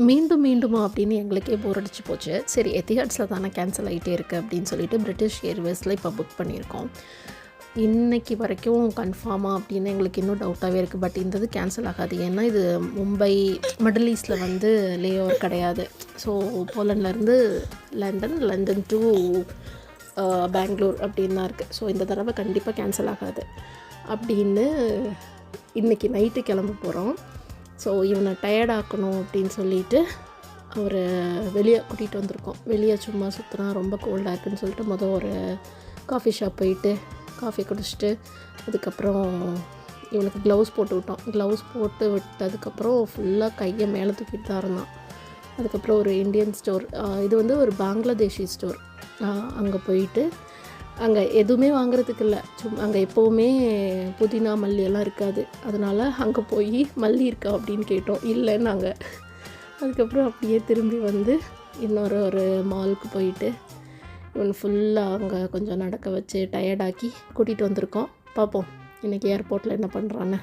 மீண்டும் மீண்டுமா அப்படின்னு எங்களுக்கே போர் அடிச்சு போச்சு. சரி எத்திஹாட்ஸில் தானே கேன்சல் ஆகிட்டே இருக்குது அப்படின்னு சொல்லிட்டு பிரிட்டிஷ் ஏர்வேஸில் இப்போ புக் பண்ணியிருக்கோம். இன்றைக்கி வரைக்கும் கன்ஃபார்மாக அப்படின்னு எங்களுக்கு இன்னும் டவுட்டாகவே இருக்குது. பட் இந்த இது கேன்சல் ஆகாது. ஏன்னா இது மும்பை மிடில் ஈஸ்டில் வந்து லே ஓவர் கிடையாது. ஸோ போலண்ட்லேருந்து லண்டன் டு பெங்களூர் அப்படின்னு தான் இருக்குது. ஸோ இந்த தடவை கண்டிப்பாக கேன்சல் ஆகாது அப்படின்னு இன்றைக்கி நைட்டு கிளம்ப போகிறோம். ஸோ இவனை டயர்டாக்கணும் அப்படின்னு சொல்லிட்டு அவர் வெளியே கூட்டிகிட்டு வந்திருக்கோம். வெளியே சும்மா சுற்றுறான், ரொம்ப கோல்டாக இருக்குதுன்னு சொல்லிட்டு ஒரு காஃபி ஷாப் போயிட்டு காஃபி குடிச்சிட்டு அதுக்கப்புறம் இவனுக்கு க்ளவுஸ் போட்டு விட்டோம். க்ளவுஸ் போட்டு விட்டதுக்கப்புறம் ஃபுல்லாக கையை மேலே தூக்கிட்டு தான் இருந்தான். அதுக்கப்புறம் ஒரு இந்தியன் ஸ்டோர், இது வந்து ஒரு பாங்க்ளாதேஷி ஸ்டோர், அங்கே போயிட்டு அங்கே எதுவுமே வாங்குறதுக்கு இல்லை. அங்கே எப்போவுமே புதினா மல்லி எல்லாம் இருக்காது. அதனால் அங்கே போய் மல்லி இருக்கா அப்படின்னு கேட்டோம். இல்லைன்னாங்க. அதுக்கப்புறம் அப்படியே திரும்பி வந்து ஒரு மாலுக்கு போயிட்டு இவன் ஃபுல்லாக அங்கே கொஞ்சம் நடக்க வச்சு டயர்டாக்கி கூட்டிகிட்டு வந்திருக்கோம். பார்ப்போம் இன்றைக்கி ஏர்போர்ட்டில் என்ன பண்ணுறான்னு.